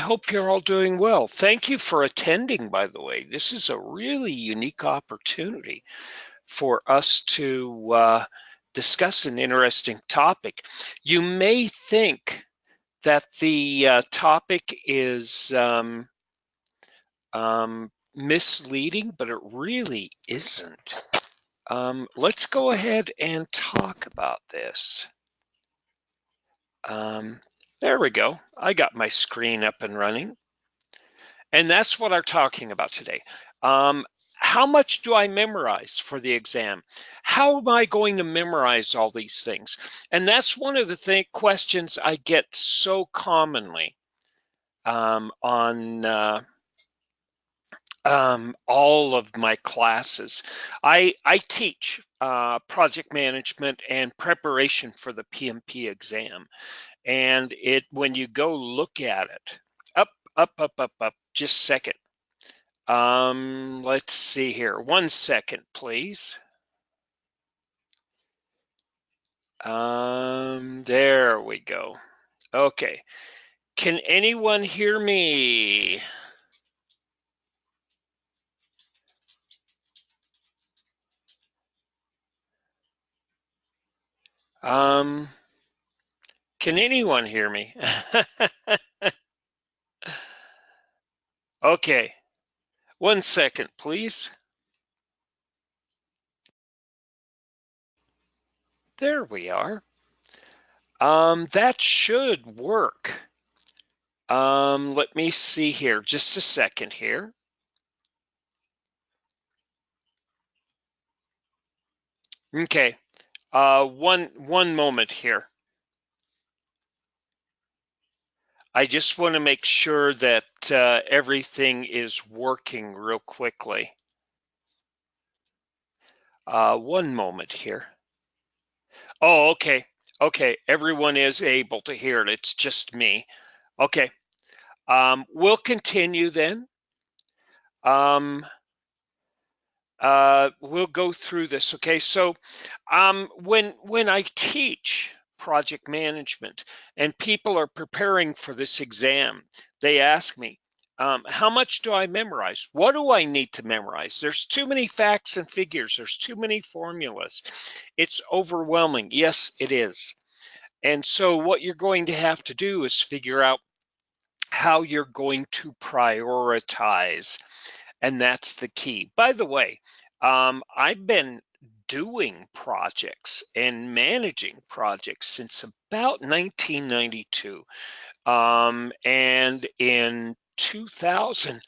hope you're all doing well. Thank you for attending, by the way. This is a really unique opportunity for us to discuss an interesting topic. You may think that the topic is misleading, but it really isn't. Let's go ahead and talk about this. There we go. I got my screen up and running. And that's what I'm talking about today. How much do I memorize for the exam? How am I going to memorize all these things? And that's one of the questions I get so commonly on all of my classes. I teach project management and preparation for the PMP exam. And when you go look at it, up, just a second. Let's see here. 1 second, please. There we go. Okay. Can anyone hear me? Can anyone hear me? Okay. 1 second, please. There we are. That should work. Let me see here. Just a second here. Okay. One moment here. I just want to make sure that everything is working real quickly. 1 moment here. Oh, okay. Okay, everyone is able to hear it. It's just me. Okay. We'll continue then. We'll go through this. Okay, so when I teach project management and people are preparing for this exam, they ask me, how much do I memorize? What do I need to memorize? There's too many facts and figures. There's too many formulas. It's overwhelming. Yes, it is. And so what you're going to have to do is figure out how you're going to prioritize. And that's the key. By the way, I've been doing projects and managing projects since about 1992. And in 2000,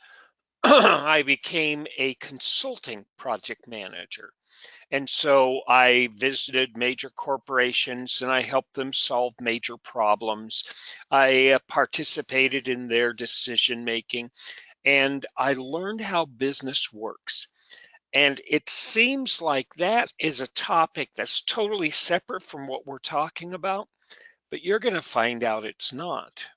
I became a consulting project manager. And so I visited major corporations and I helped them solve major problems. I participated in their decision making and I learned how business works. And it seems like that is a topic that's totally separate from what we're talking about, but you're going to find out it's not.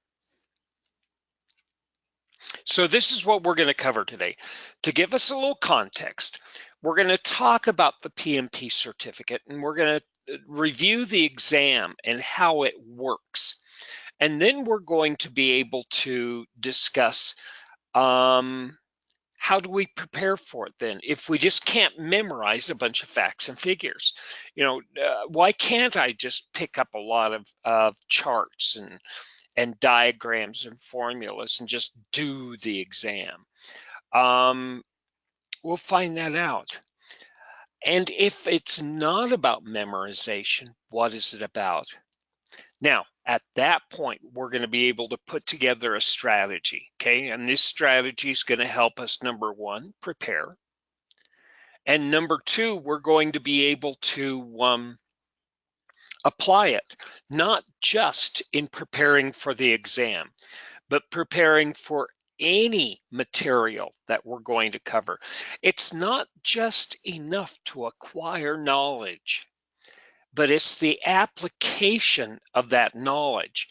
So this is what we're going to cover today. To give us a little context, we're going to talk about the PMP certificate and we're going to review the exam and how it works. And then we're going to be able to discuss how do we prepare for it then if we just can't memorize a bunch of facts and figures? Why can't I just pick up a lot of charts and diagrams and formulas and just do the exam? We'll find that out. And if it's not about memorization, what is it about? Now, at that point, we're going to be able to put together a strategy, okay? And this strategy is going to help us, number one, prepare. And number two, we're going to be able to apply it, not just in preparing for the exam, but preparing for any material that we're going to cover. It's not just enough to acquire knowledge, but it's the application of that knowledge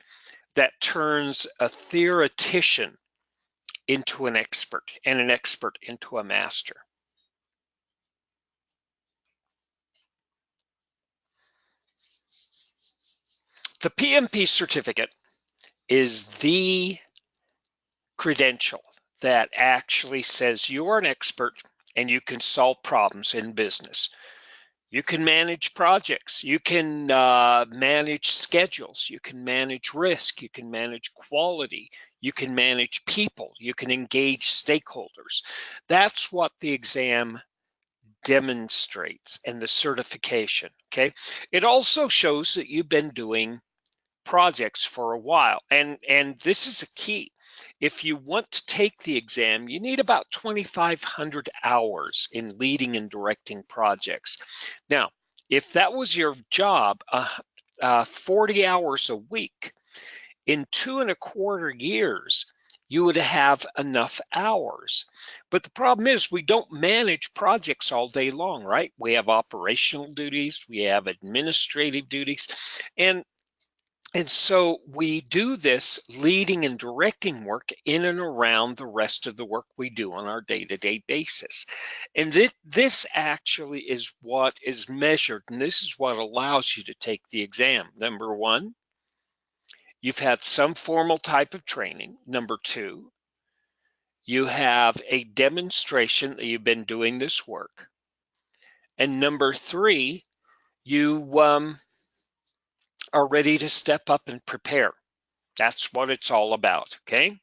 that turns a theoretician into an expert and an expert into a master. The PMP certificate is the credential that actually says you're an expert and you can solve problems in business. You can manage projects, you can manage schedules, you can manage risk, you can manage quality, you can manage people, you can engage stakeholders. That's what the exam demonstrates and the certification, okay? It also shows that you've been doing projects for a while, and this is a key. If you want to take the exam, you need about 2,500 hours in leading and directing projects. Now, if that was your job, 40 hours a week, in 2.25 years, you would have enough hours. But the problem is we don't manage projects all day long, right? We have operational duties, we have administrative duties, and so we do this leading and directing work in and around the rest of the work we do on our day-to-day basis. And this actually is what is measured, and this is what allows you to take the exam. Number one, you've had some formal type of training. Number two, you have a demonstration that you've been doing this work. And number three, you are ready to step up and prepare. That's what it's all about, okay?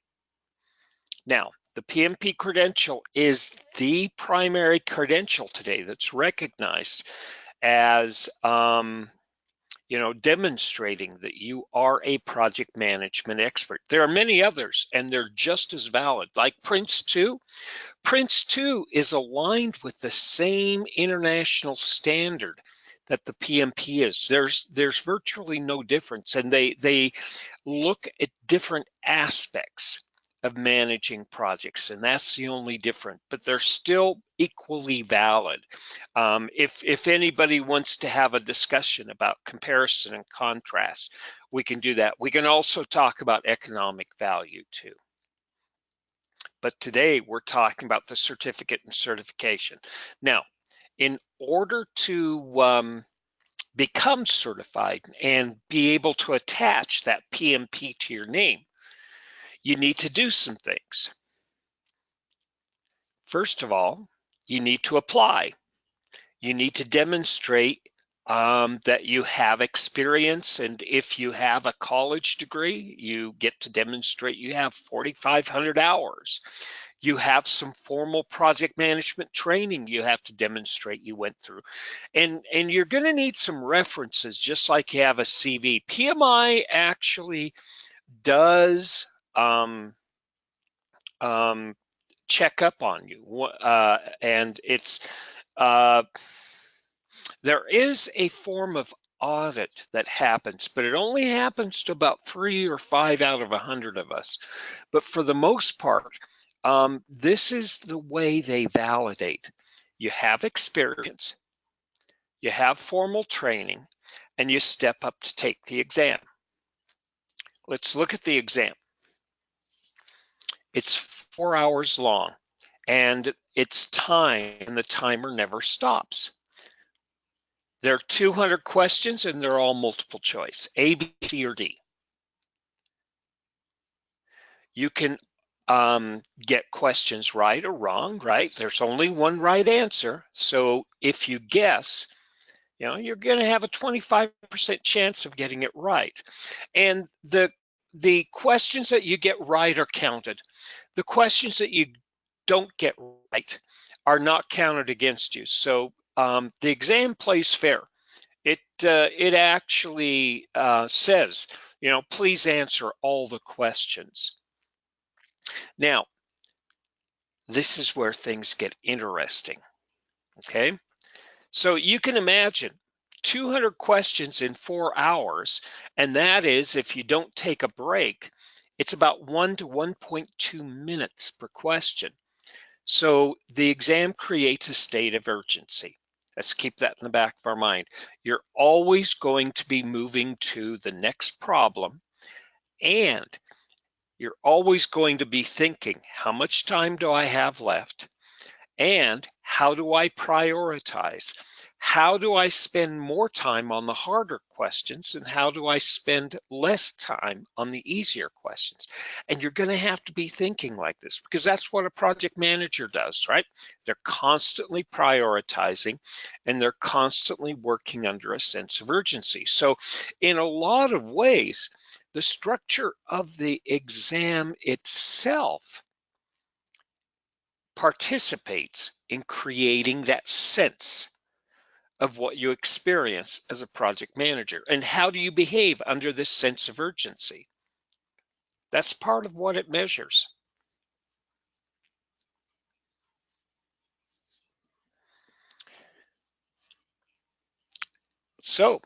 Now, the PMP credential is the primary credential today that's recognized as demonstrating that you are a project management expert. There are many others, and they're just as valid, like Prince 2. Prince 2 is aligned with the same international standard that the PMP is. There's virtually no difference, and they look at different aspects of managing projects, and that's the only difference, but they're still equally valid. If anybody wants to have a discussion about comparison and contrast, we can do that. We can also talk about economic value too. But today we're talking about the certificate and certification. Now, in order to become certified and be able to attach that PMP to your name, you need to do some things. First of all, you need to apply. You need to demonstrate that you have experience, and if you have a college degree, you get to demonstrate you have 4,500 hours. You have some formal project management training you have to demonstrate you went through. And you're going to need some references, just like you have a CV. PMI actually does check up on you, and it's there is a form of audit that happens, but it only happens to about 3 or 5 out of 100 of us. But for the most part, this is the way they validate. You have experience, you have formal training, and you step up to take the exam. Let's look at the exam. It's 4 hours long, and it's timed, and the timer never stops. There are 200 questions, and they're all multiple choice, A, B, C, or D. You can get questions right or wrong, right? There's only one right answer. So if you guess, you're going to have a 25% chance of getting it right. And the questions that you get right are counted. The questions that you don't get right are not counted against you. So the exam plays fair. It actually says, please answer all the questions. Now, this is where things get interesting, okay? So you can imagine 200 questions in 4 hours, and that is, if you don't take a break, it's about 1 to 1.2 minutes per question. So the exam creates a state of urgency. Let's keep that in the back of our mind. You're always going to be moving to the next problem, and you're always going to be thinking, how much time do I have left? And how do I prioritize? How do I spend more time on the harder questions, and how do I spend less time on the easier questions? And you're going to have to be thinking like this, because that's what a project manager does, right? They're constantly prioritizing, and they're constantly working under a sense of urgency. So in a lot of ways, the structure of the exam itself participates in creating that sense of what you experience as a project manager. And how do you behave under this sense of urgency? That's part of what it measures. So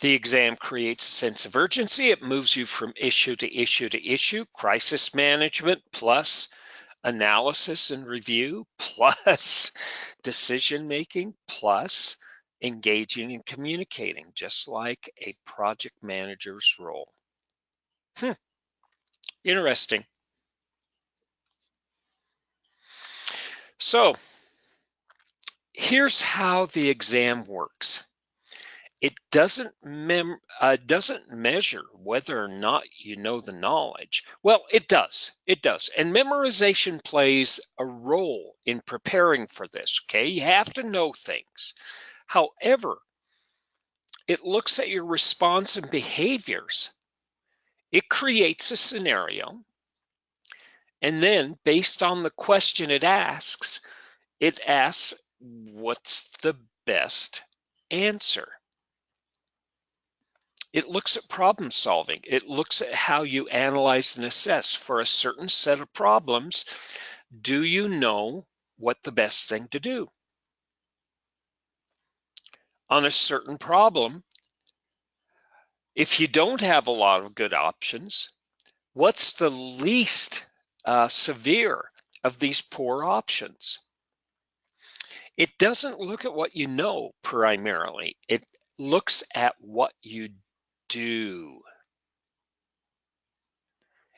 the exam creates a sense of urgency. It moves you from issue to issue to issue, crisis management plus analysis and review plus decision making plus engaging and communicating, just like a project manager's role. Interesting. So here's how the exam works. It doesn't measure whether or not you know the knowledge. Well, it does. It does. And memorization plays a role in preparing for this, okay? You have to know things. However, it looks at your response and behaviors. It creates a scenario, and then based on the question it asks what's the best answer. It looks at problem solving. It looks at how you analyze and assess for a certain set of problems. Do you know what the best thing to do? On a certain problem, if you don't have a lot of good options, what's the least severe of these poor options? It doesn't look at what you know primarily. It looks at what you do.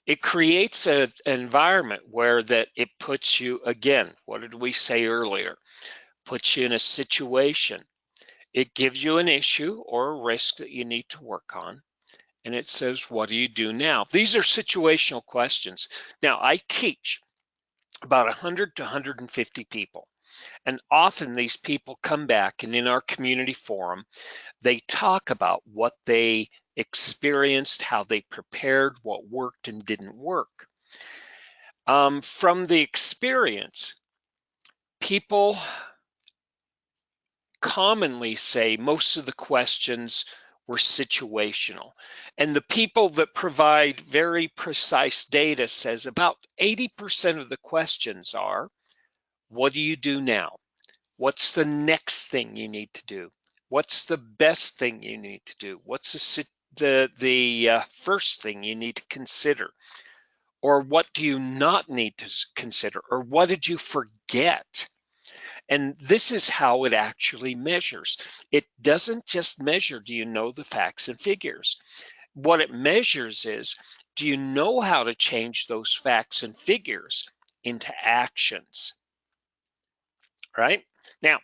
It creates an environment where that it puts you, again, what did we say earlier? Puts you in a situation. It gives you an issue or a risk that you need to work on. And it says, what do you do now? These are situational questions. Now, I teach about 100 to 150 people. And often these people come back, and in our community forum, they talk about what they experienced, how they prepared, what worked and didn't work. From the experience, people commonly say most of the questions were situational. And the people that provide very precise data says about 80% of the questions are, what do you do now? What's the next thing you need to do? What's the best thing you need to do? What's the first thing you need to consider? Or what do you not need to consider? Or what did you forget? And this is how it actually measures. It doesn't just measure, do you know the facts and figures? What it measures is, do you know how to change those facts and figures into actions, right? Now,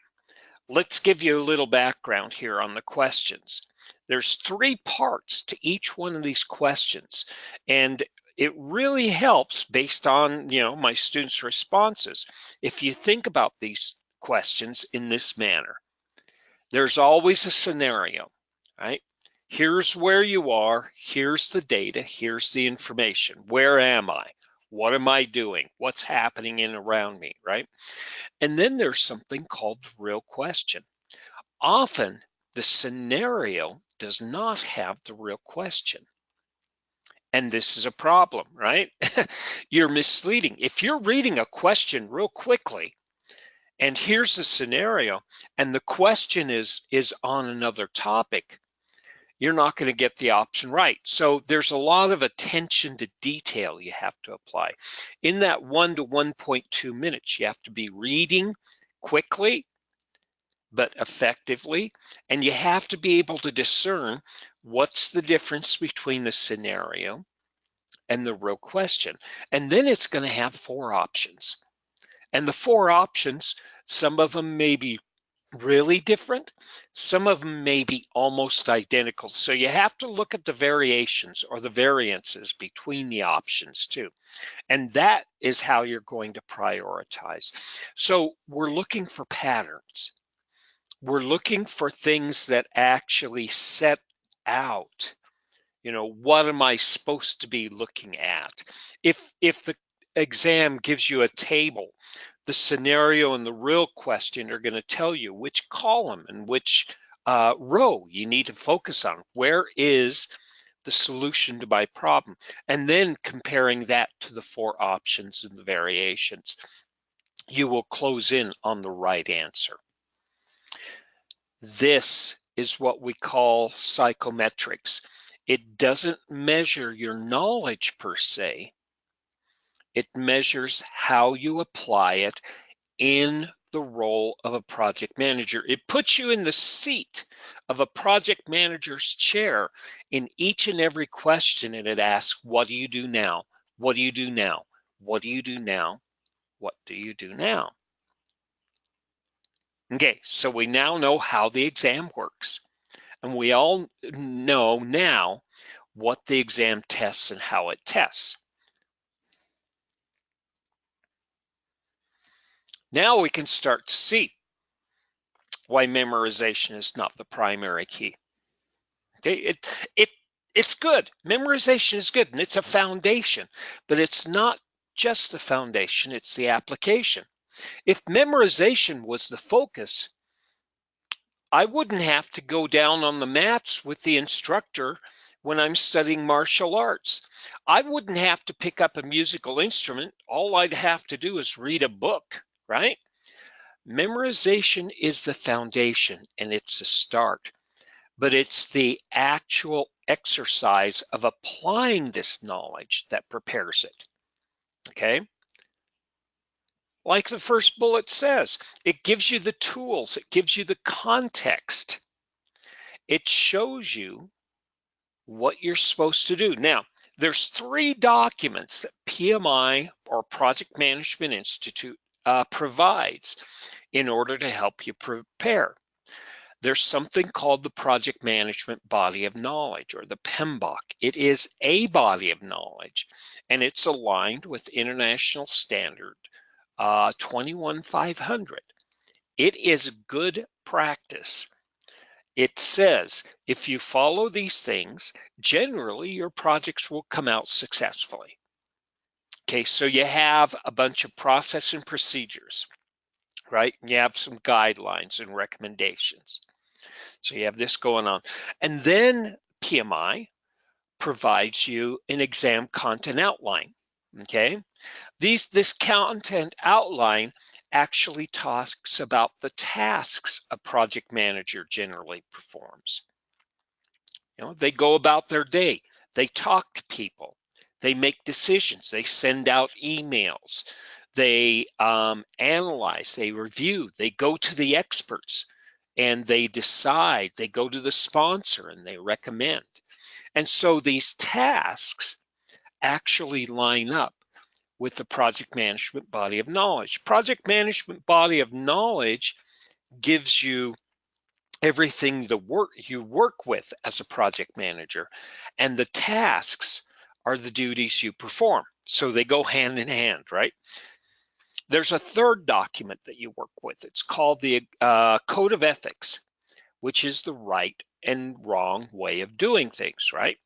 let's give you a little background here on the questions. There's 3 parts to each one of these questions, and it really helps based on, my students' responses. If you think about these questions in this manner, there's always a scenario, right? Here's where you are, here's the data, here's the information. Where am I? What am I doing? What's happening in around me, right? And then there's something called the real question. Often the scenario does not have the real question. And this is a problem, right? You're misleading. If you're reading a question real quickly, and here's the scenario, and the question is on another topic, you're not going to get the option right. So there's a lot of attention to detail you have to apply. In that 1 to 1.2 minutes, you have to be reading quickly but effectively, and you have to be able to discern what's the difference between the scenario and the real question. And then it's going to have 4 options. And the 4 options, some of them may be really different. Some of them may be almost identical. So you have to look at the variations or the variances between the options too. And that is how you're going to prioritize. So we're looking for patterns. We're looking for things that actually set out, what am I supposed to be looking at? If the exam gives you a table, the scenario and the real question are going to tell you which column and which row you need to focus on. Where is the solution to my problem? And then comparing that to the four options and the variations, you will close in on the right answer. This is what we call psychometrics. It doesn't measure your knowledge per se. It measures how you apply it in the role of a project manager. It puts you in the seat of a project manager's chair in each and every question, and it asks, what do you do now? What do you do now? What do you do now? What do you do now? Okay, so we now know how the exam works. And we all know now what the exam tests and how it tests. Now we can start to see why memorization is not the primary key. Okay, it's good. Memorization is good, and it's a foundation, but it's not just the foundation, it's the application. If memorization was the focus, I wouldn't have to go down on the mats with the instructor when I'm studying martial arts. I wouldn't have to pick up a musical instrument. All I'd have to do is read a book, right? Memorization is the foundation and it's a start, but it's the actual exercise of applying this knowledge that prepares it, okay? Like the first bullet says, it gives you the tools, it gives you the context. It shows you what you're supposed to do. Now, there's 3 documents that PMI or Project Management Institute provides in order to help you prepare. There's something called the Project Management Body of Knowledge, or the PMBOK. It is a body of knowledge, and it's aligned with International Standard 21500. It is good practice. It says if you follow these things, generally your projects will come out successfully. Okay, so you have a bunch of process and procedures, right? You have some guidelines and recommendations. So you have this going on. And then PMI provides you an exam content outline, okay? This content outline actually talks about the tasks a project manager generally performs. They go about their day. They talk to people. They make decisions. They send out emails. They analyze. They review. They go to the experts and they decide. They go to the sponsor and they recommend. And so these tasks actually line up with the project management body of knowledge. Project management body of knowledge gives you everything you work with as a project manager, and the tasks are the duties you perform. So they go hand in hand, right? There's a third document that you work with. It's called the Code of Ethics, which is the right and wrong way of doing things, right?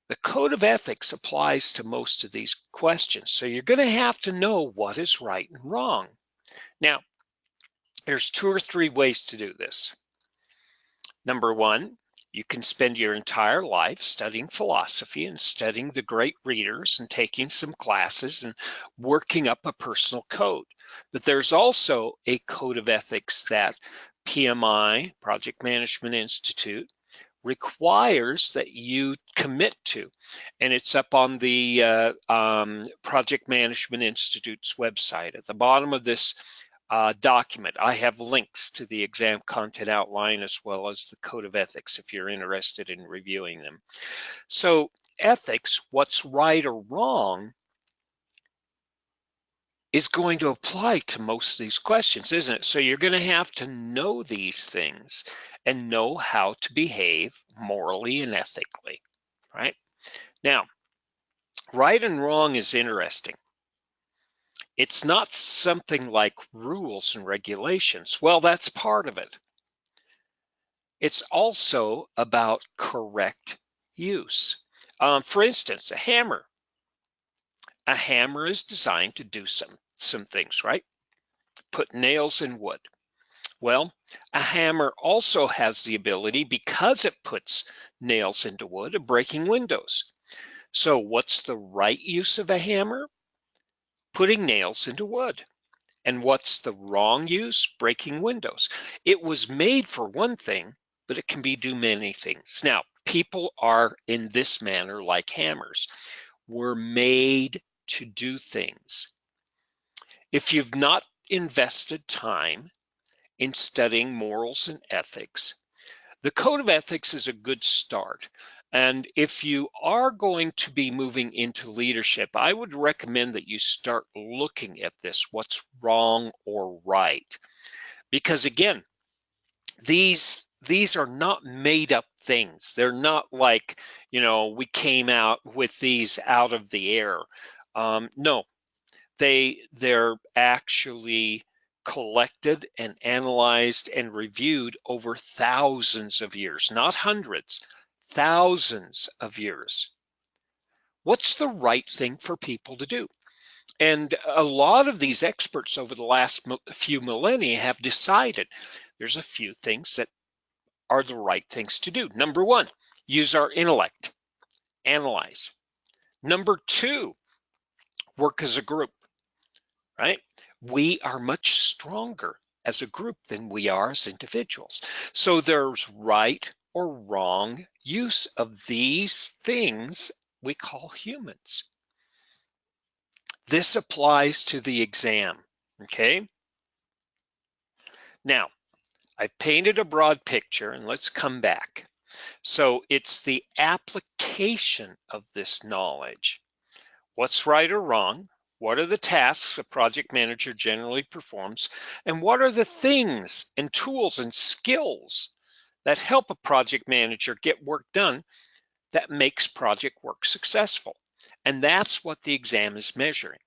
The Code of Ethics applies to most of these questions. So you're going to have to know what is right and wrong. Now, there's 2 or 3 ways to do this. Number 1, you can spend your entire life studying philosophy and studying the great readers and taking some classes and working up a personal code. But there's also a code of ethics that PMI, Project Management Institute, requires that you commit to. And it's up on the Project Management Institute's website. At the bottom of this document, I have links to the exam content outline as well as the code of ethics if you're interested in reviewing them. So ethics, what's right or wrong, is going to apply to most of these questions, isn't it? So you're going to have to know these things and know how to behave morally and ethically, right? Now, right and wrong is interesting. It's not something like rules and regulations. Well, that's part of it. It's also about correct use. For instance, a hammer. A hammer is designed to do some things, right? Put nails in wood. Well, a hammer also has the ability, because it puts nails into wood, of breaking windows. So what's the right use of a hammer? Putting nails into wood. And what's the wrong use? Breaking windows. It was made for one thing, but it can do many things. Now, people are in this manner like hammers. We're made to do things. If you've not invested time in studying morals and ethics, the Code of Ethics is a good start. And if you are going to be moving into leadership, I would recommend that you start looking at this, what's wrong or right. Because again, these are not made up things. They're not like, we came out with these out of the air. No, they're actually collected and analyzed and reviewed over thousands of years, not hundreds, thousands of years. What's the right thing for people to do? And a lot of these experts over the last few millennia have decided there's a few things that are the right things to do. Number one, use our intellect, analyze. Number two, work as a group, right? We are much stronger as a group than we are as individuals. So there's right or wrong use of these things we call humans. This applies to the exam, okay? Now, I've painted a broad picture, and let's come back. So it's the application of this knowledge. What's right or wrong? What are the tasks a project manager generally performs? And what are the things and tools and skills that help a project manager get work done that makes project work successful? And that's what the exam is measuring.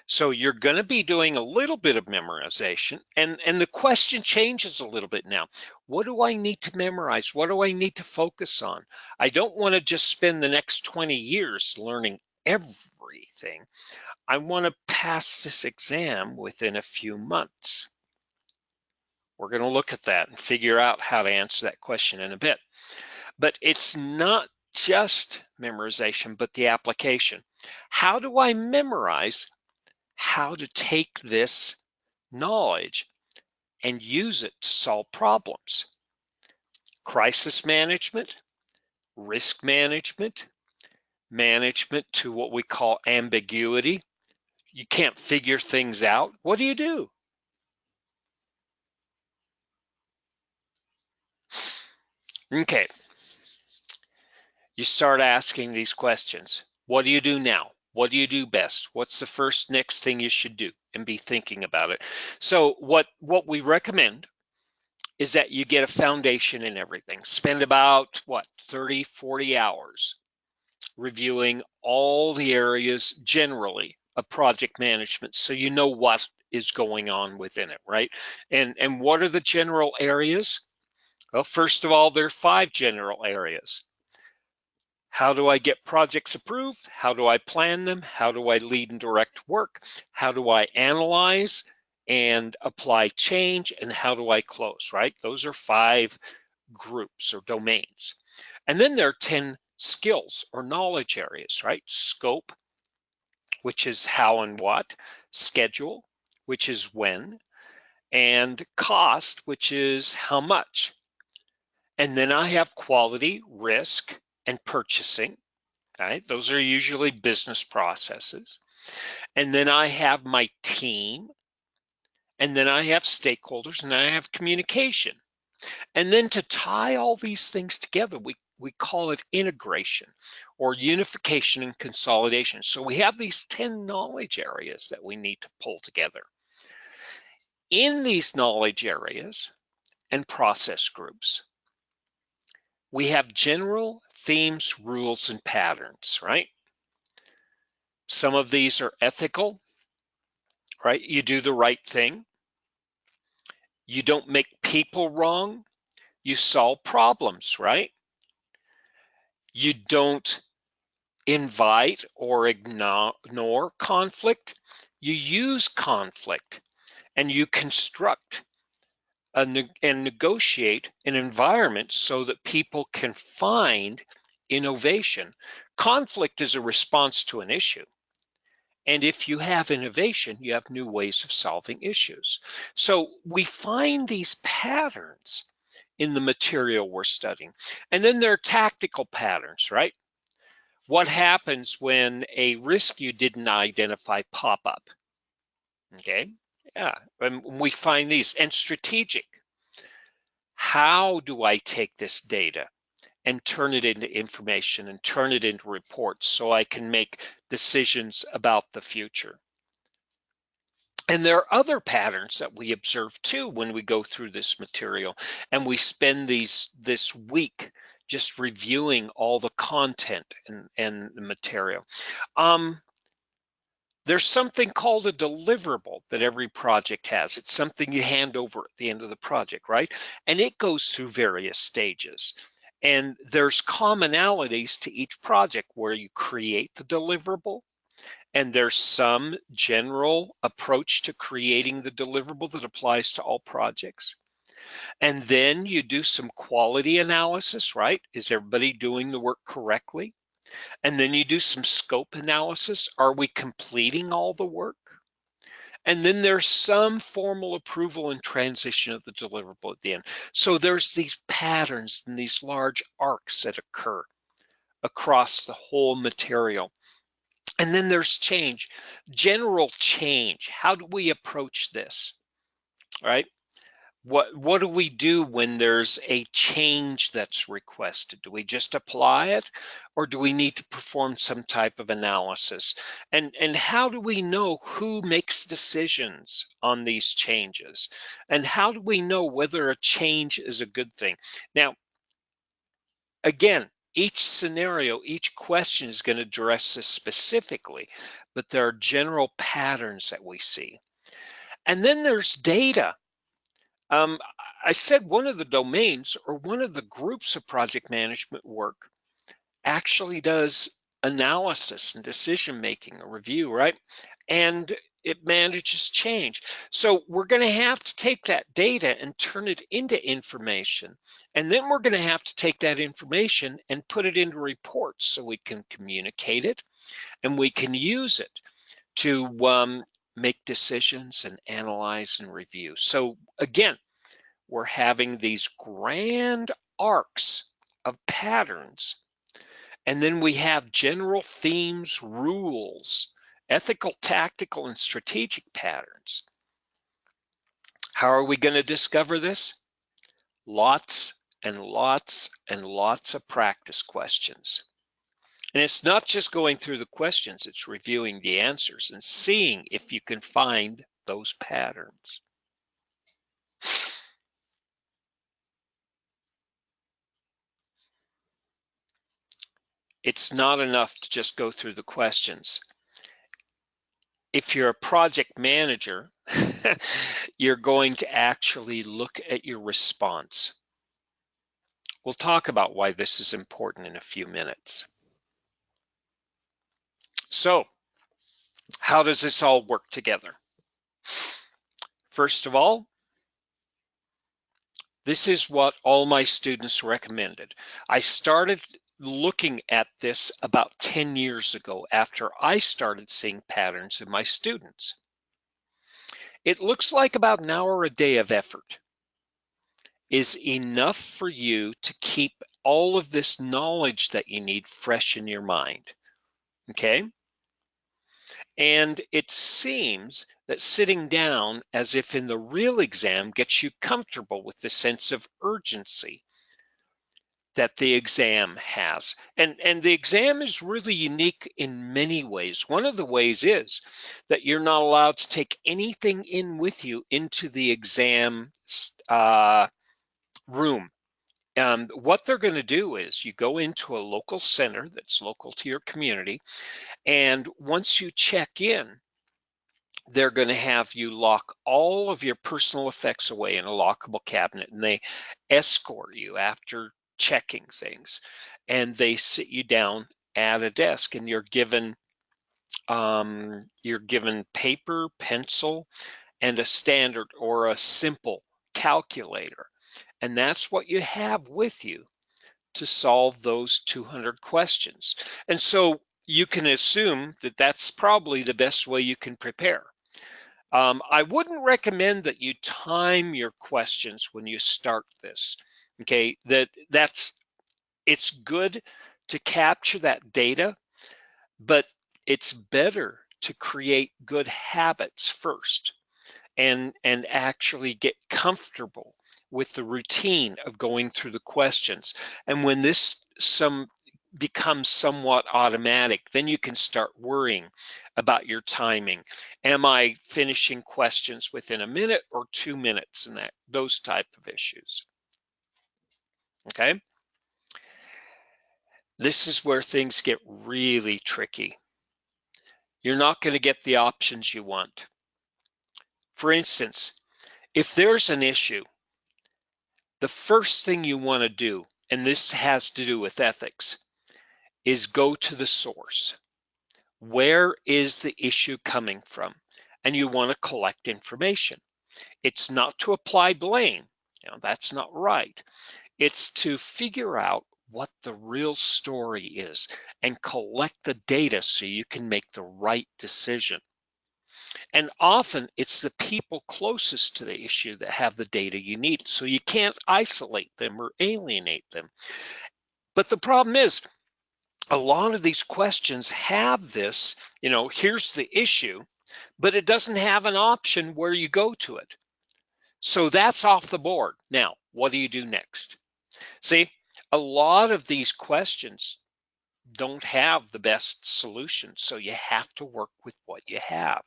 So you're going to be doing a little bit of memorization, and the question changes a little bit now. What do I need to memorize? What do I need to focus on? I don't want to just spend the next 20 years learning everything. I want to pass this exam within a few months. We're going to look at that and figure out how to answer that question in a bit. But it's not just memorization, but the application. How do I memorize how to take this knowledge and use it to solve problems? Crisis management, risk management, management to what we call ambiguity. You can't figure things out. What do you do? Okay, you start asking these questions. What do you do now? What do you do best? What's the first next thing you should do? And be thinking about it. So what we recommend is that you get a foundation in everything. Spend about 30, 40 hours reviewing all the areas generally of project management, so you know what is going on within it, right? And what are the general areas? Well, first of all, there are 5 general areas. How do I get projects approved? How do I plan them? How do I lead and direct work? How do I analyze and apply change? And how do I close, right? Those are 5 groups or domains. And then there are 10 skills or knowledge areas, right? Scope, which is how and what, schedule, which is when, and cost, which is how much. And then I have quality, risk, and purchasing, right? Those are usually business processes. And then I have my team, and then I have stakeholders, and then I have communication. And then to tie all these things together, we we call it integration or unification and consolidation. So we have these 10 knowledge areas that we need to pull together. In these knowledge areas and process groups, we have general themes, rules, and patterns, right? Some of these are ethical, right? You do the right thing. You don't make people wrong. You solve problems, right? You don't invite or ignore conflict. You use conflict and you construct and negotiate an environment so that people can find innovation. Conflict is a response to an issue. And if you have innovation, you have new ways of solving issues. So we find these patterns in the material we're studying. And then there are tactical patterns, right? What happens when a risk you didn't identify pop up? Okay, yeah, and we find these. And strategic. How do I take this data and turn it into information and turn it into reports so I can make decisions about the future? And there are other patterns that we observe too when we go through this material, and we spend this week just reviewing all the content and the material. There's something called a deliverable that every project has. It's something you hand over at the end of the project, right? And it goes through various stages. And there's commonalities to each project where you create the deliverable, and there's some general approach to creating the deliverable that applies to all projects. And then you do some quality analysis, right? Is everybody doing the work correctly? And then you do some scope analysis. Are we completing all the work? And then there's some formal approval and transition of the deliverable at the end. So there's these patterns and these large arcs that occur across the whole material. And then there's change, general change. How do we approach this, right? What do we do when there's a change that's requested? Do we just apply it, or do we need to perform some type of analysis? And how do we know who makes decisions on these changes? And how do we know whether a change is a good thing? Now, again, each scenario, each question is going to address this specifically, but there are general patterns that we see. And then there's data. I said one of the domains or one of the groups of project management work actually does analysis and decision making, a review, right? And it manages change. So we're going to have to take that data and turn it into information. And then we're going to have to take that information and put it into reports so we can communicate it and we can use it to make decisions and analyze and review. So again, we're having these grand arcs of patterns. And then we have general themes, rules, ethical, tactical, and strategic patterns. How are we going to discover this? Lots and lots and lots of practice questions. And it's not just going through the questions, it's reviewing the answers and seeing if you can find those patterns. It's not enough to just go through the questions. If you're a project manager, you're going to actually look at your response. We'll talk about why this is important in a few minutes. So, how does this all work together? First of all, this is what all my students recommended. I started looking at this about 10 years ago after I started seeing patterns in my students. It looks like about an hour a day of effort is enough for you to keep all of this knowledge that you need fresh in your mind, okay? And it seems that sitting down as if in the real exam gets you comfortable with the sense of urgency that the exam has. And the exam is really unique in many ways. One of the ways is that you're not allowed to take anything in with you into the exam room. What they're going to do is you go into a local center that's local to your community, and once you check in, they're going to have you lock all of your personal effects away in a lockable cabinet, and they escort you after checking things, and they sit you down at a desk, and you're given paper, pencil, and a standard or a simple calculator, and that's what you have with you to solve those 200 questions. And so you can assume that that's probably the best way you can prepare. I wouldn't recommend that you time your questions when you start this. Okay, it's good to capture that data, but it's better to create good habits first and actually get comfortable with the routine of going through the questions. And when this becomes somewhat automatic, then you can start worrying about your timing. Am I finishing questions within a minute or 2 minutes, and those type of issues. Okay, this is where things get really tricky. You're not going to get the options you want. For instance, if there's an issue, the first thing you want to do, and this has to do with ethics, is go to the source. Where is the issue coming from? And you want to collect information. It's not to apply blame. That's not right. It's to figure out what the real story is and collect the data so you can make the right decision. And often it's the people closest to the issue that have the data you need, so you can't isolate them or alienate them. But the problem is, a lot of these questions have this, here's the issue, but it doesn't have an option where you go to it. So that's off the board. Now, what do you do next? See, a lot of these questions don't have the best solution, so you have to work with what you have.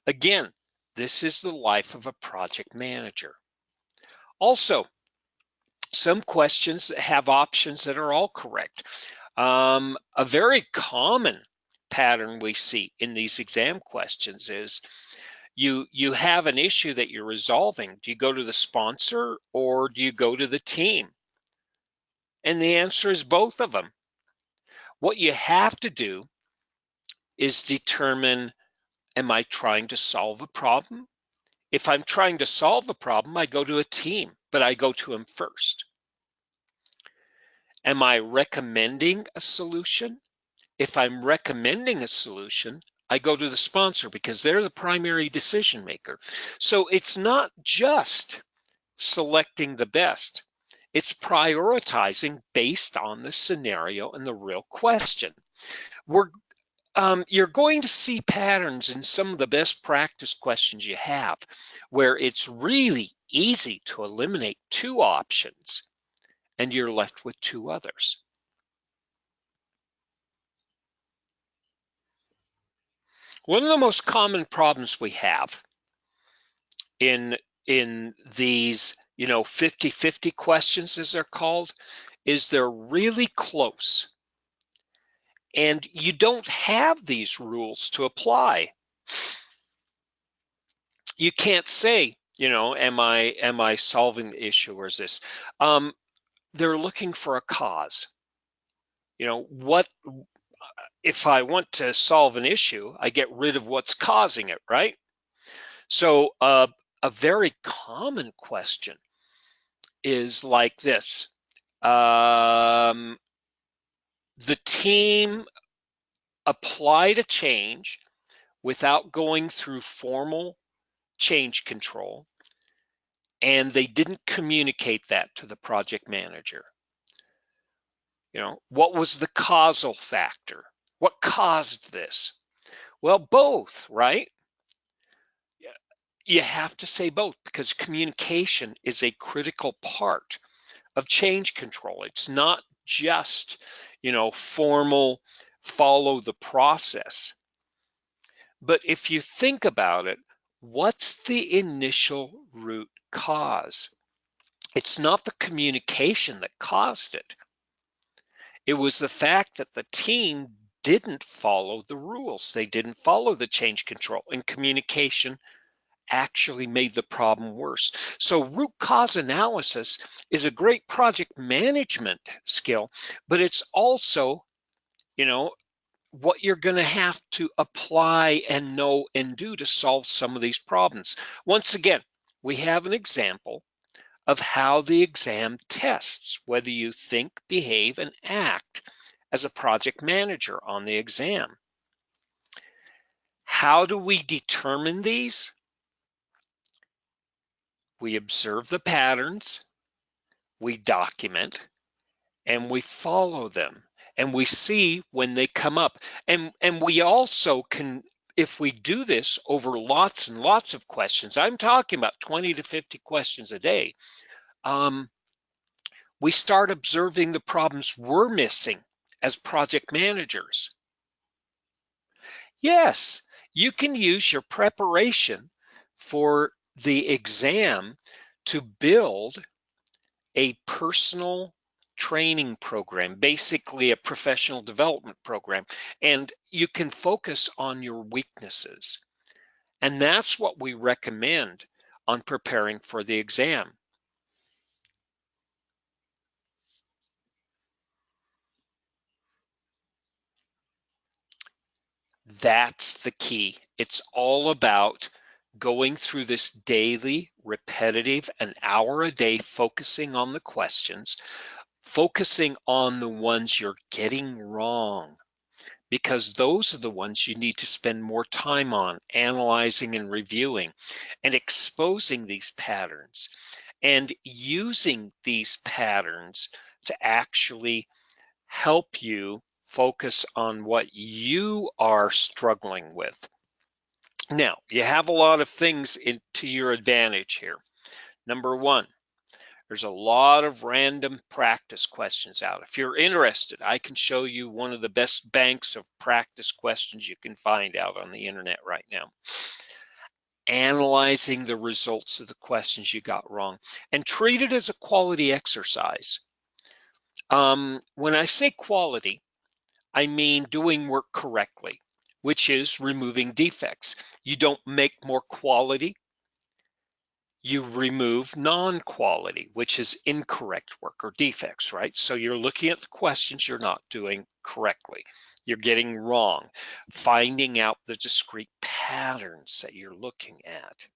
Again, this is the life of a project manager. Also, some questions have options that are all correct. A very common pattern we see in these exam questions is you have an issue that you're resolving. Do you go to the sponsor or do you go to the team? And the answer is both of them. What you have to do is determine, am I trying to solve a problem? If I'm trying to solve a problem, I go to a team, but I go to them first. Am I recommending a solution? If I'm recommending a solution, I go to the sponsor because they're the primary decision maker. So it's not just selecting the best, it's prioritizing based on the scenario and the real question. You're going to see patterns in some of the best practice questions you have where it's really easy to eliminate two options and you're left with two others. One of the most common problems we have in these 50-50 questions, as they're called, is they're really close and you don't have these rules to apply. You can't say, am I solving the issue, or is this they're looking for a cause. What if I want to solve an issue, I get rid of what's causing it, right? So a very common question is like this. The team applied a change without going through formal change control, and they didn't communicate that to the project manager. What was the causal factor? What caused this? Well, both, right? You have to say both because communication is a critical part of change control. It's not just, formal follow the process. But if you think about it, what's the initial root cause? It's not the communication that caused it. It was the fact that the team didn't follow the rules. They didn't follow the change control, and communication actually made the problem worse. So root cause analysis is a great project management skill, but it's also, what you're going to have to apply and know and do to solve some of these problems. Once again, we have an example of how the exam tests whether you think, behave, and act as a project manager on the exam. How do we determine these? We observe the patterns, we document, and we follow them. And we see when they come up. And we also can, if we do this over lots and lots of questions, I'm talking about 20 to 50 questions a day, we start observing the problems we're missing as project managers. Yes, you can use your preparation for the exam to build a personal training program, basically a professional development program, and you can focus on your weaknesses. And that's what we recommend on preparing for the exam. That's the key. It's all about going through this daily, repetitive, an hour a day, focusing on the questions, focusing on the ones you're getting wrong, because those are the ones you need to spend more time on analyzing and reviewing and exposing these patterns and using these patterns to actually help you focus on what you are struggling with. Now, you have a lot of things to your advantage here. Number one, there's a lot of random practice questions out. If you're interested, I can show you one of the best banks of practice questions you can find out on the internet right now. Analyzing the results of the questions you got wrong and treat it as a quality exercise. When I say quality, I mean doing work correctly, which is removing defects. You don't make more quality, you remove non-quality, which is incorrect work or defects, right? So you're looking at the questions you're not doing correctly. You're getting wrong, finding out the discrete patterns that you're looking at.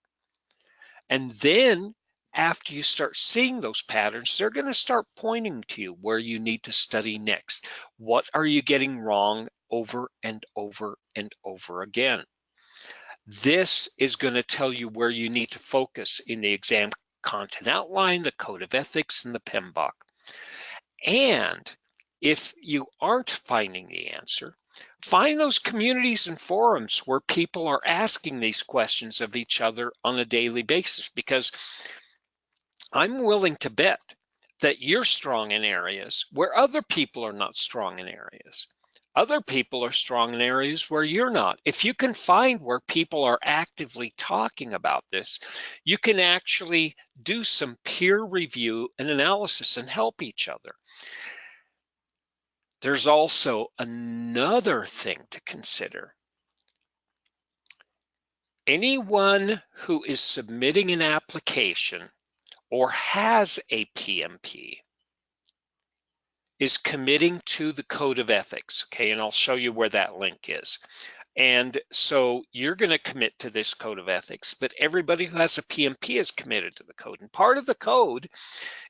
And then after you start seeing those patterns, they're going to start pointing to you where you need to study next. What are you getting wrong over and over and over again? This is going to tell you where you need to focus in the exam content outline, the code of ethics, and the PMBOK. And if you aren't finding the answer, find those communities and forums where people are asking these questions of each other on a daily basis, because I'm willing to bet that you're strong in areas where other people are not strong in areas. Other people are strong in areas where you're not. If you can find where people are actively talking about this, you can actually do some peer review and analysis and help each other. There's also another thing to consider. Anyone who is submitting an application or has a PMP is committing to the code of ethics, okay? And I'll show you where that link is. And so you're going to commit to this code of ethics, but everybody who has a PMP is committed to the code. And part of the code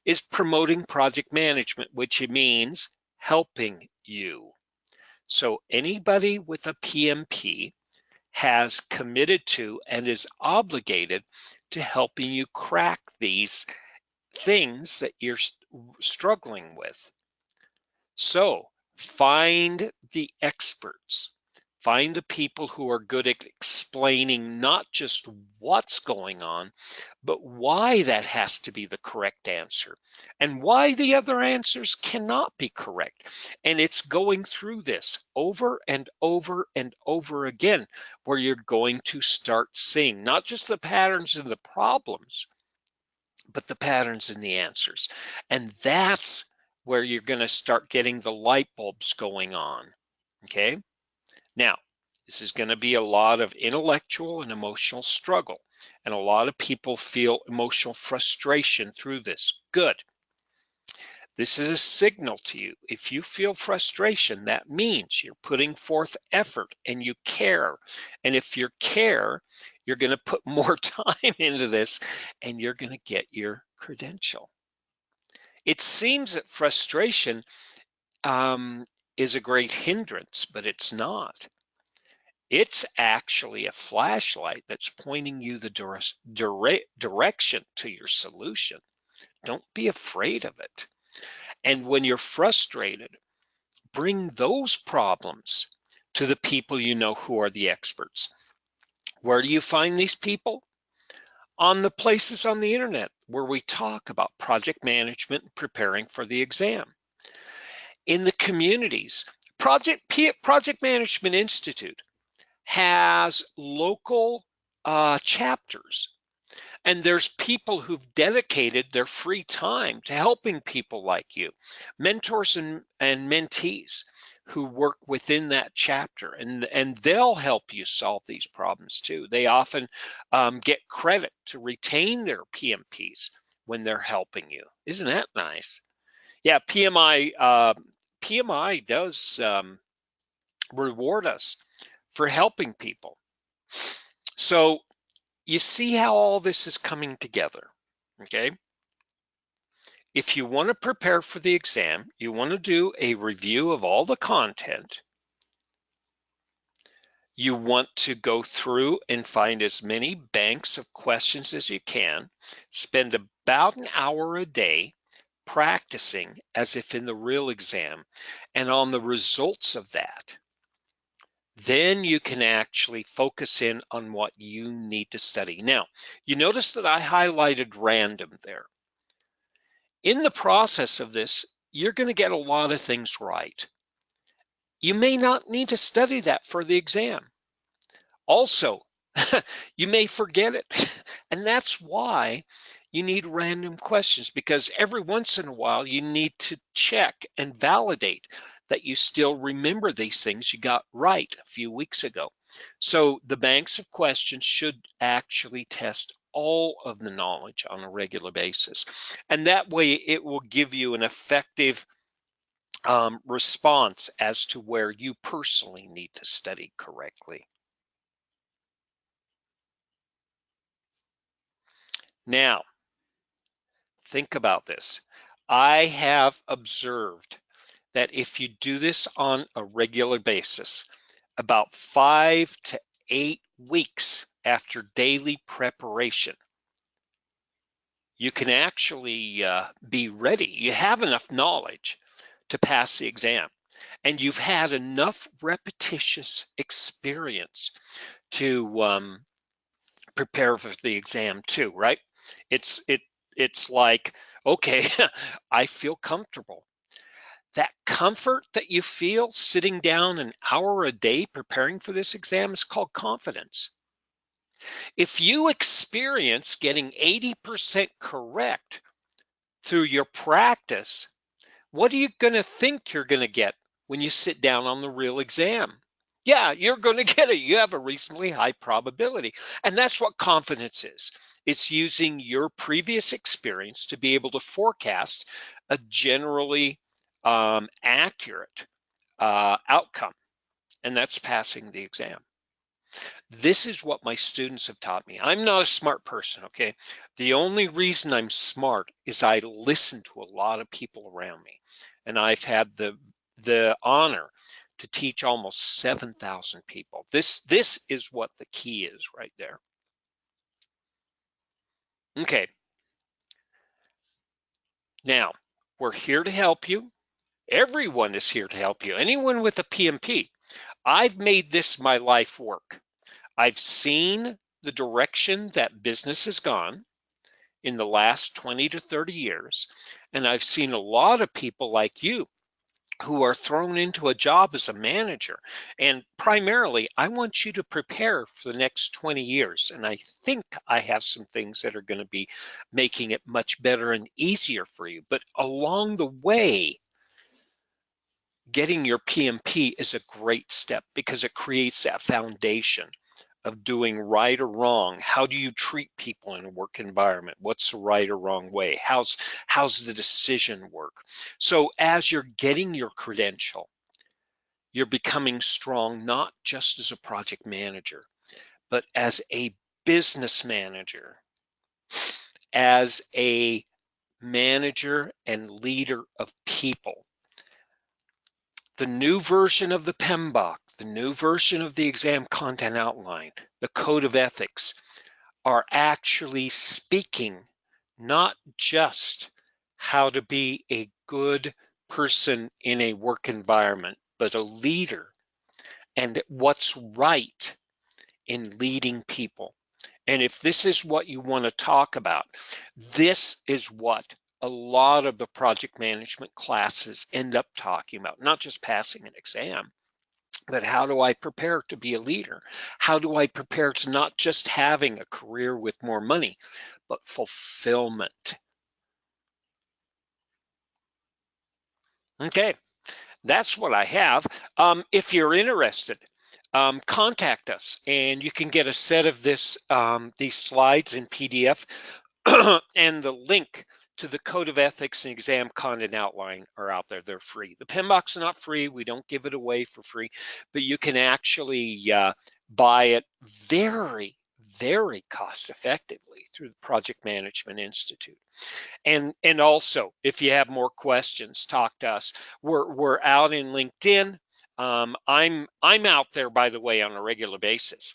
is promoting project management, which means helping you. So anybody with a PMP has committed to and is obligated to helping you crack these things that you're struggling with. So find the experts, Find the people who are good at explaining not just what's going on, but why that has to be the correct answer and why the other answers cannot be correct. And it's going through this over and over and over again, where you're going to start seeing not just the patterns in the problems, but the patterns in the answers. And that's where you're going to start getting the light bulbs going on. Okay. Now, this is going to be a lot of intellectual and emotional struggle, and a lot of people feel emotional frustration through this. Good. This is a signal to you. If you feel frustration, that means you're putting forth effort and you care. And if you care, you're going to put more time into this and you're going to get your credential. It seems that frustration is a great hindrance, but it's not. It's actually a flashlight that's pointing you the direction to your solution. Don't be afraid of it. And when you're frustrated, bring those problems to the people you know who are the experts. Where do you find these people? On the places on the internet where we talk about project management and preparing for the exam. In the communities, Project Management Institute has local chapters, and there's people who've dedicated their free time to helping people like you, mentors and mentees who work within that chapter, and they'll help you solve these problems too. They often get credit to retain their PMPs when they're helping you. Isn't that nice? Yeah, PMI does reward us for helping people. So you see how all this is coming together, okay? If you want to prepare for the exam, you want to do a review of all the content. You want to go through and find as many banks of questions as you can. Spend about an hour a day practicing as if in the real exam and on the results of that. Then you can actually focus in on what you need to study. Now, you notice that I highlighted random there. In the process of this, you're going to get a lot of things right. You may not need to study that for the exam. Also, you may forget it. And that's why you need random questions, because every once in a while you need to check and validate that you still remember these things you got right a few weeks ago. So the banks of questions should actually test all of the knowledge on a regular basis. And that way it will give you an effective response as to where you personally need to study correctly. Now, think about this. I have observed that if you do this on a regular basis, about 5 to 8 weeks after daily preparation, you can actually be ready. You have enough knowledge to pass the exam, and you've had enough repetitious experience to prepare for the exam too, right? It's like, okay, I feel comfortable. That comfort that you feel sitting down an hour a day preparing for this exam is called confidence. If you experience getting 80% correct through your practice, what are you going to think you're going to get when you sit down on the real exam? Yeah, you're going to get it. You have a reasonably high probability. And that's what confidence is. It's using your previous experience to be able to forecast a generally accurate outcome, and that's passing the exam. This is what my students have taught me. I'm not a smart person, okay? The only reason I'm smart is I listen to a lot of people around me, and I've had the honor to teach almost 7,000 people. This is what the key is right there. Okay. Now, we're here to help you. Everyone is here to help you. Anyone with a PMP. I've made this my life work. I've seen the direction that business has gone in the last 20 to 30 years, and I've seen a lot of people like you who are thrown into a job as a manager. And primarily, I want you to prepare for the next 20 years. And I think I have some things that are going to be making it much better and easier for you. But along the way, getting your PMP is a great step because it creates that foundation of doing right or wrong. How do you treat people in a work environment? What's the right or wrong way? How's the decision work? So as you're getting your credential, you're becoming strong, not just as a project manager, but as a business manager, as a manager and leader of people. The new version of the PMBOK, the new version of the exam content outline, the code of ethics are actually speaking not just how to be a good person in a work environment, but a leader and what's right in leading people. And if this is what you want to talk about, this is what a lot of the project management classes end up talking about, not just passing an exam, but how do I prepare to be a leader? How do I prepare to not just having a career with more money, but fulfillment? Okay, that's what I have. If you're interested, contact us and you can get a set of these slides in PDF and the link to the Code of Ethics and Exam Content Outline are out there. They're free. The PMBOK is not free. We don't give it away for free, but you can actually buy it very, very cost effectively through the Project Management Institute. And also, if you have more questions, talk to us. We're out in LinkedIn. I'm out there, by the way, on a regular basis,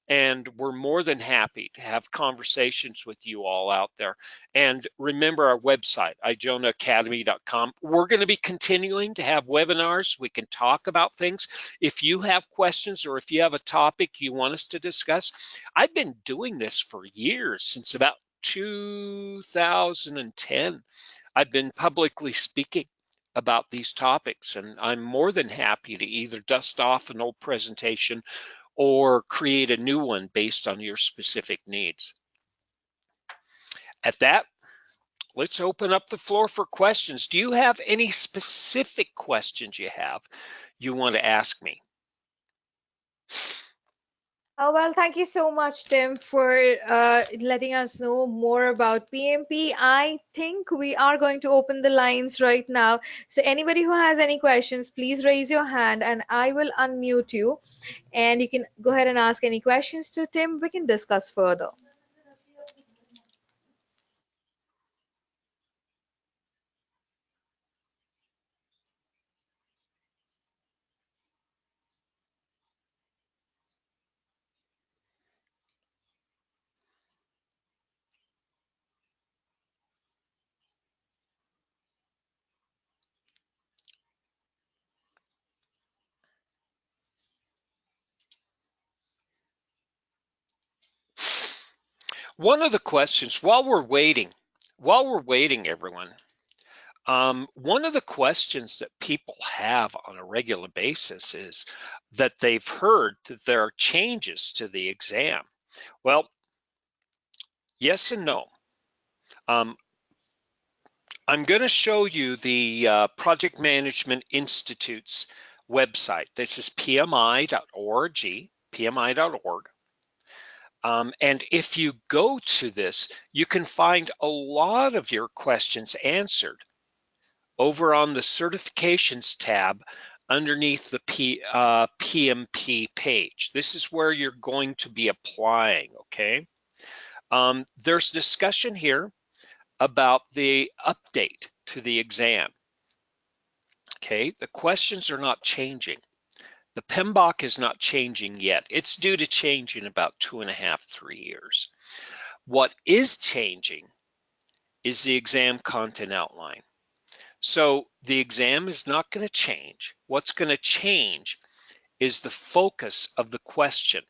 and we're more than happy to have conversations with you all out there. And remember our website, ijonaacademy.com. We're going to be continuing to have webinars. We can talk about things. If you have questions or if you have a topic you want us to discuss, I've been doing this for years, since about 2010. I've been publicly speaking about these topics, and I'm more than happy to either dust off an old presentation or create a new one based on your specific needs. At that, let's open up the floor for questions. Do you have any specific questions you want to ask me? Well, thank you so much, Tim, for letting us know more about PMP. I think we are going to open the lines right now. So anybody who has any questions, please raise your hand and I will unmute you. And you can go ahead and ask any questions to Tim. We can discuss further. One of the questions while we're waiting, everyone, one of the questions that people have on a regular basis is that they've heard that there are changes to the exam. Well, yes and no. I'm going to show you the Project Management Institute's website. This is pmi.org, pmi.org. And if you go to this, you can find a lot of your questions answered over on the certifications tab underneath the PMP page. This is where you're going to be applying, okay? There's discussion here about the update to the exam. Okay, the questions are not changing. The PMBOK is not changing yet. It's due to change in about 2.5, 3 years. What is changing is the exam content outline. So the exam is not going to change. What's going to change is the focus of the question.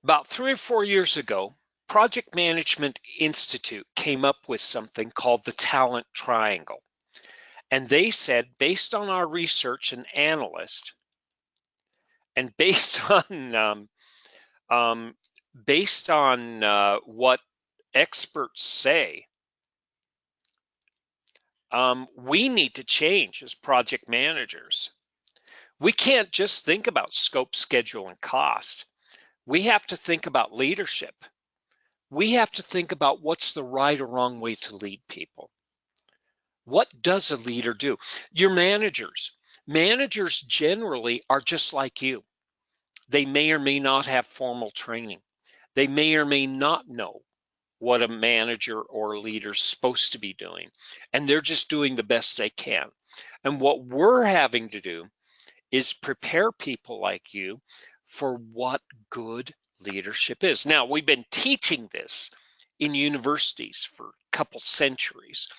About 3 or 4 years ago, Project Management Institute came up with something called the talent triangle. And they said, based on our research and analyst, and based on what experts say, we need to change as project managers. We can't just think about scope, schedule, and cost. We have to think about leadership. We have to think about what's the right or wrong way to lead people. What does a leader do? Your managers generally are just like you. They may or may not have formal training. They may or may not know what a manager or a leader's supposed to be doing, and they're just doing the best they can. And what we're having to do is prepare people like you for what good leadership is. Now, we've been teaching this in universities for a couple centuries,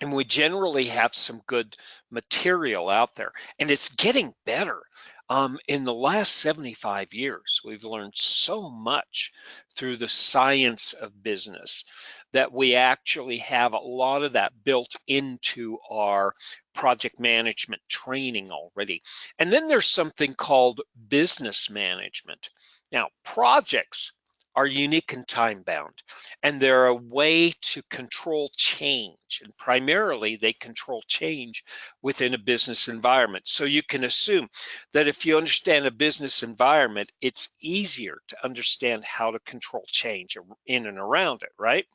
and we generally have some good material out there, and it's getting better. In the last 75 years, we've learned so much through the science of business that we actually have a lot of that built into our project management training already. And then there's something called business management. Now, projects are unique and time bound, and they're a way to control change, and primarily they control change within a business environment. So you can assume that if you understand a business environment, it's easier to understand how to control change in and around it, right?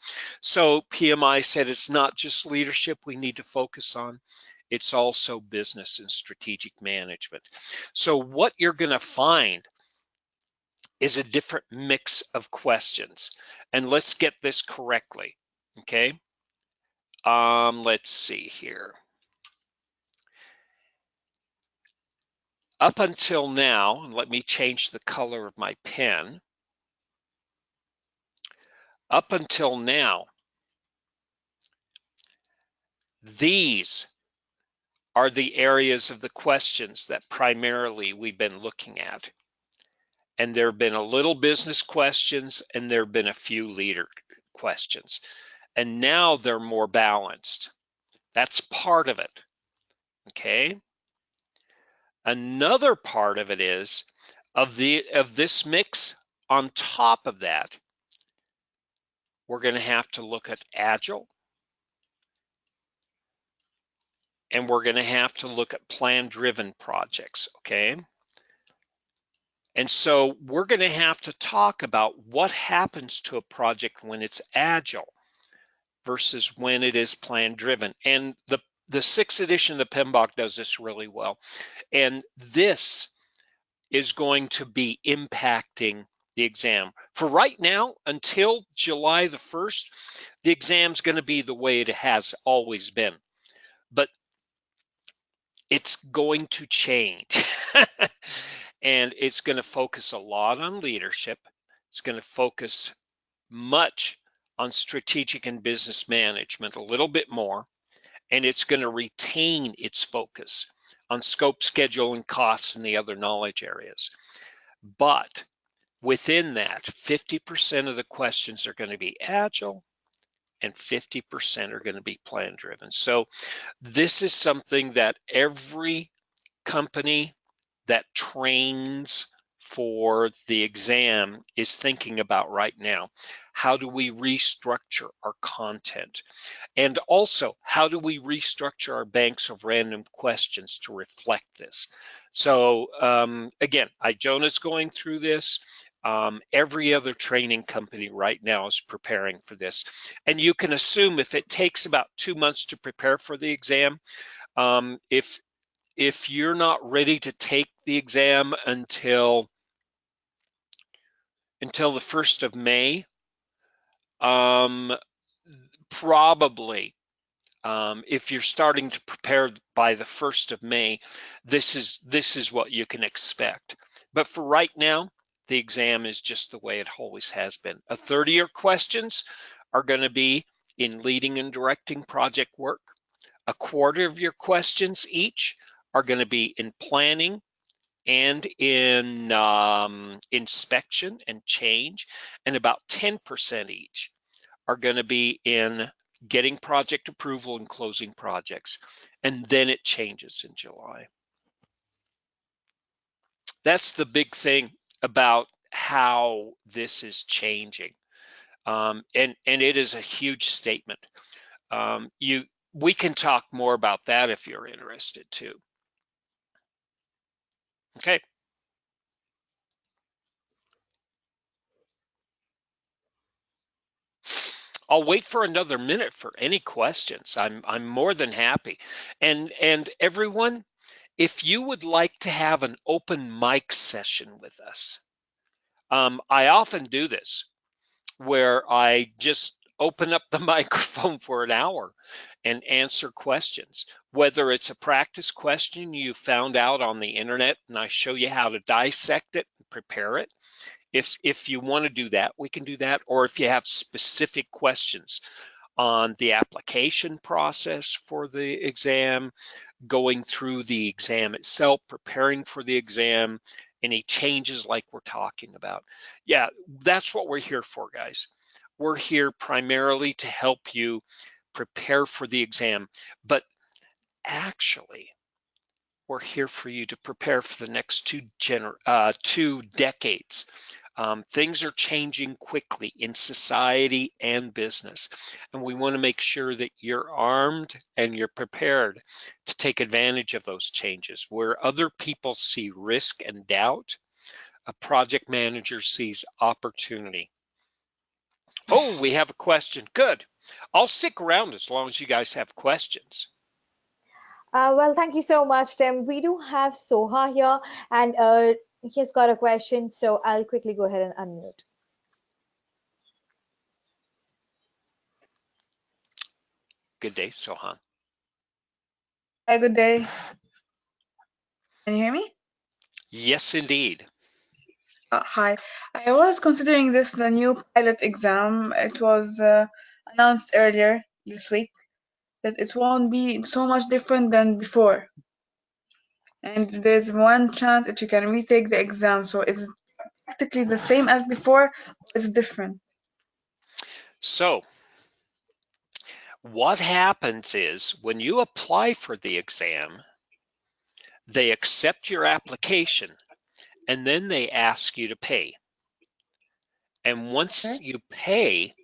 So PMI said it's not just leadership we need to focus on, it's also business and strategic management. So what you're going to find is a different mix of questions. And let's get this correctly, okay? Let's see here. Up until now, and let me change the color of my pen. Up until now, these are the areas of the questions that primarily we've been looking at. And there have been a little business questions, and there have been a few leader questions. And now they're more balanced. That's part of it, okay? Another part of it is, of this mix, on top of that, we're going to have to look at Agile, and we're going to have to look at plan-driven projects, okay? And so we're going to have to talk about what happens to a project when it's Agile versus when it is plan-driven. And the sixth edition of the PMBOK does this really well. And this is going to be impacting the exam. For right now, until July the 1st, the exam's going to be the way it has always been. But it's going to change. And it's going to focus a lot on leadership. It's going to focus much on strategic and business management, a little bit more. And it's going to retain its focus on scope, schedule, and costs and the other knowledge areas. But within that, 50% of the questions are going to be Agile and 50% are going to be plan driven. So this is something that every company that trains for the exam is thinking about right now. How do we restructure our content? And also, how do we restructure our banks of random questions to reflect this? So again, Ijona's going through this. Every other training company right now is preparing for this. And you can assume if it takes about 2 months to prepare for the exam, if you're not ready to take the exam until the 1st of May, probably if you're starting to prepare by the 1st of May, this is what you can expect. But for right now, the exam is just the way it always has been. A third of your questions are going to be in leading and directing project work. A quarter of your questions each are going to be in planning and in inspection and change, and about 10% each are going to be in getting project approval and closing projects. And then it changes in July. That's the big thing about how this is changing. And it is a huge statement. We can talk more about that if you're interested too. Okay. I'll wait for another minute for any questions. I'm more than happy. And everyone, if you would like to have an open mic session with us, I often do this where I just open up the microphone for an hour and answer questions, whether it's a practice question you found out on the internet and I show you how to dissect it and prepare it. If you want to do that, we can do that. Or if you have specific questions on the application process for the exam, going through the exam itself, preparing for the exam, any changes like we're talking about. Yeah, that's what we're here for, guys. We're here primarily to help you prepare for the exam, but actually, we're here for you to prepare for the next two decades. Things are changing quickly in society and business, and we want to make sure that you're armed and you're prepared to take advantage of those changes. Where other people see risk and doubt, a project manager sees opportunity. Oh, we have a question. Good. I'll stick around as long as you guys have questions. Well, thank you so much, Tim. We do have Soha here, and he's got a question, so I'll quickly go ahead and unmute. Good day, Sohan. Hi, good day. Can you hear me? Yes, indeed. Hi. I was considering this the new pilot exam. It was announced earlier this week that it won't be so much different than before. And there's one chance that you can retake the exam. So is it practically the same as before, or is it different? So, what happens is when you apply for the exam, they accept your application and then they ask you to pay. And once Okay. you pay,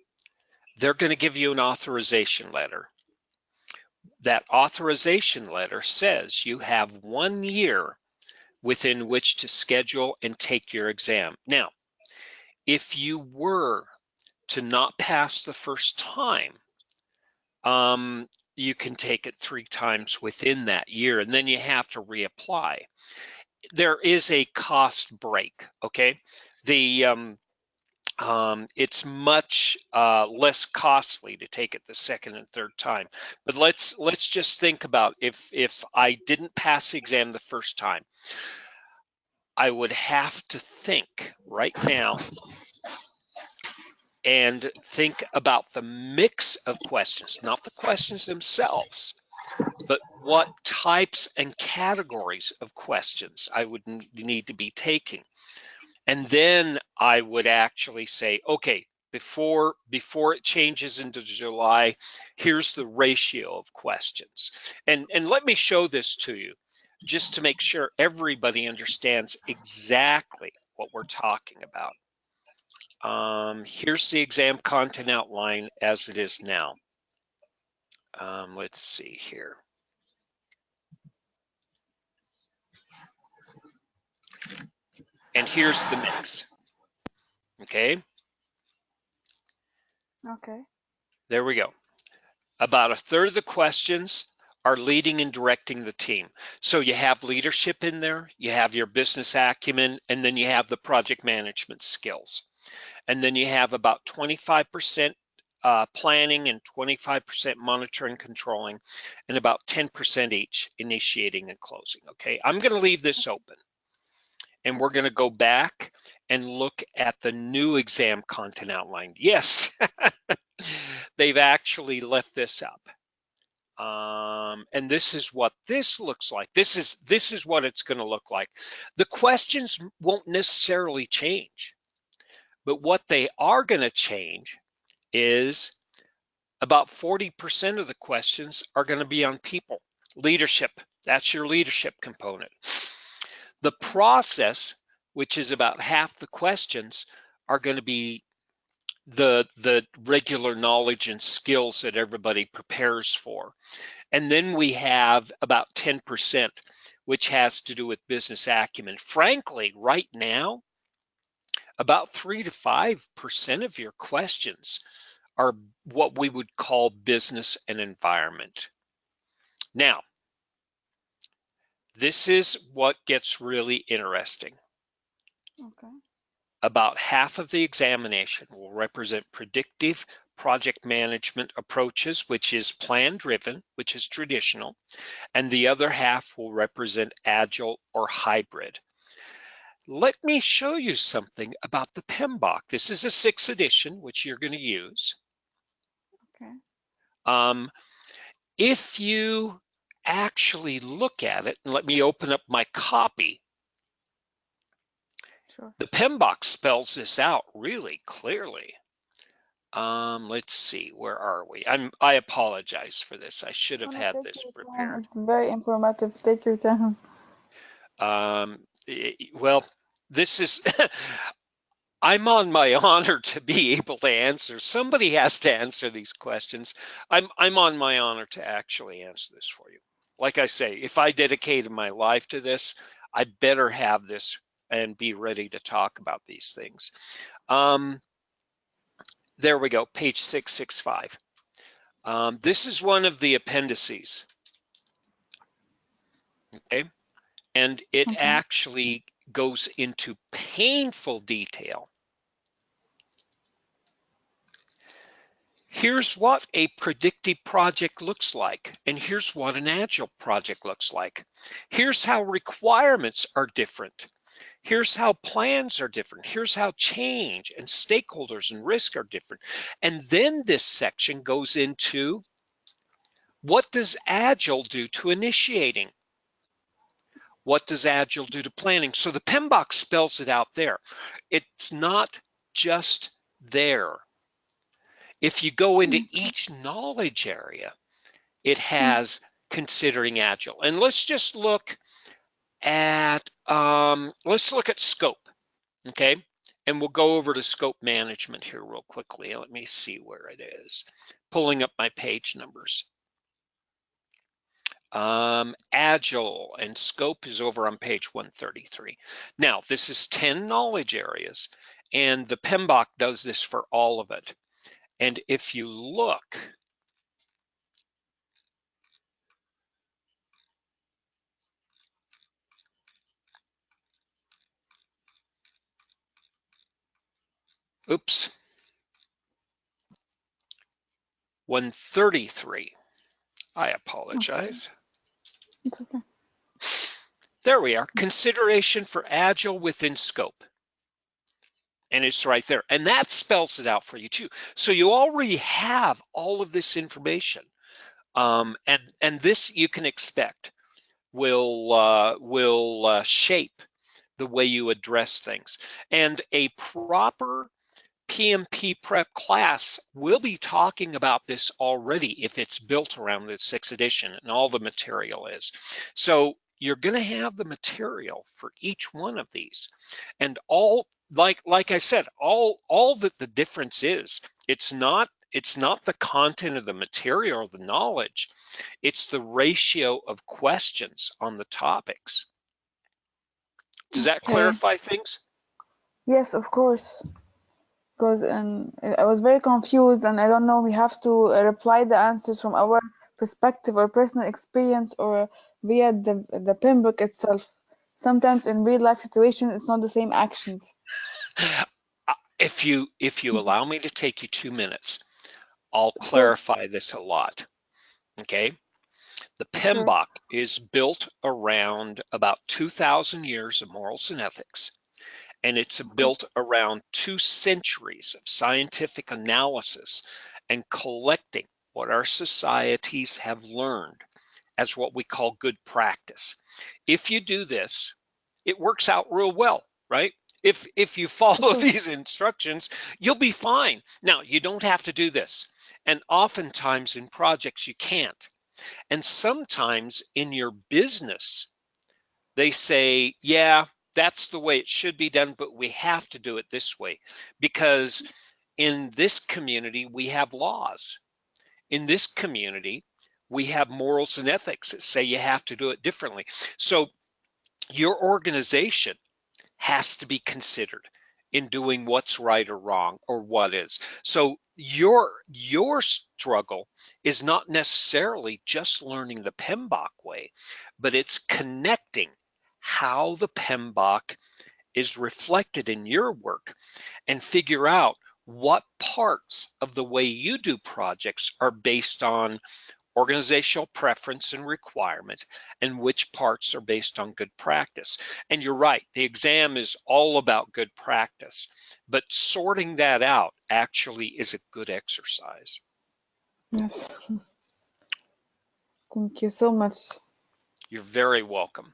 they're going to give you an authorization letter. That authorization letter says you have 1 year within which to schedule and take your exam. Now, if you were to not pass the first time, you can take it 3 times within that year, and then you have to reapply. There is a cost break, okay? It's much less costly to take it the second and third time. But let's just think about if I didn't pass the exam the first time, I would have to think right now and think about the mix of questions, not the questions themselves, but what types and categories of questions I would need to be taking. And then I would actually say, okay, before it changes into July, here's the ratio of questions. And let me show this to you just to make sure everybody understands exactly what we're talking about. Here's the exam content outline as it is now. Let's see here. And here's the mix. Okay. Okay. There we go. About a third of the questions are leading and directing the team. So you have leadership in there, you have your business acumen, and then you have the project management skills. And then you have about 25% planning and 25% monitoring, controlling, and about 10% each initiating and closing. Okay, I'm going to leave this open. And we're going to go back and look at the new exam content outline. Yes, they've actually left this up. And this is what this looks like. This is what it's going to look like. The questions won't necessarily change, but what they are going to change is about 40% of the questions are going to be on people. Leadership, that's your leadership component. The process, which is about half the questions, are going to be the regular knowledge and skills that everybody prepares for. And then we have about 10%, which has to do with business acumen. Frankly, right now, about 3 to 5% of your questions are what we would call business and environment. Now, this is what gets really interesting. Okay. About half of the examination will represent predictive project management approaches, which is plan-driven, which is traditional, and the other half will represent agile or hybrid. Let me show you something about the PMBOK. This is a 6th edition, which you're going to use. Okay. If you actually look at it, and let me open up my copy, Sure. the PMBOK spells this out really clearly. Let's see, where are we? I apologize for this. I should have No, had take this your time. prepared. It's very informative. Take your time. Well, this is I'm on my honor to be able to answer. Somebody has to answer these questions. I'm on my honor to actually answer this for you. Like I say, if I dedicated my life to this, I better have this and be ready to talk about these things. There we go, page 665. This is one of the appendices, okay? And it Okay. actually goes into painful detail. Here's what a predictive project looks like, and here's what an agile project looks like. Here's how requirements are different. Here's how plans are different. Here's how change and stakeholders and risk are different. And then this section goes into what does agile do to initiating? What does agile do to planning? So the PMBOK spells it out there. It's not just there. If you go into each knowledge area, it has considering agile. And let's just look at scope, okay? And we'll go over to scope management here real quickly. Let me see where it is. Pulling up my page numbers. Agile and scope is over on page 133. Now, this is 10 knowledge areas, and the PMBOK does this for all of it. And if you look, oops, 133, I apologize. It's okay. There we are, consideration for agile within scope. And it's right there. And that spells it out for you too. So you already have all of this information. And this you can expect will shape the way you address things. And a proper PMP prep class will be talking about this already if it's built around the 6th edition and all the material is. So you're going to have the material for each one of these, and all like I said, all that the difference is, it's not the content of the material or the knowledge, it's the ratio of questions on the topics. Does that Okay. clarify things? Yes, of course. Because I was very confused, and I don't know. We have to reply the answers from our perspective or personal experience, or via the PMBOK itself. Sometimes in real life situations, it's not the same actions. If you allow me to take you 2 minutes, I'll Of course. clarify this a lot, okay? The Sure. PMBOK is built around about 2,000 years of morals and ethics, and it's built around 2 centuries of scientific analysis and collecting what our societies have learned as what we call good practice. If you do this, it works out real well, right? If you follow these instructions, you'll be fine. Now, you don't have to do this. And oftentimes in projects, you can't. And sometimes in your business, they say, yeah, that's the way it should be done, but we have to do it this way because in this community, we have laws. In this community, we have morals and ethics that say you have to do it differently. So your organization has to be considered in doing what's right or wrong or what is. So your struggle is not necessarily just learning the PMBOK way, but it's connecting how the PMBOK is reflected in your work and figure out what parts of the way you do projects are based on organizational preference and requirement, and which parts are based on good practice. And you're right, the exam is all about good practice, but sorting that out actually is a good exercise. Yes. Thank you so much. You're very welcome.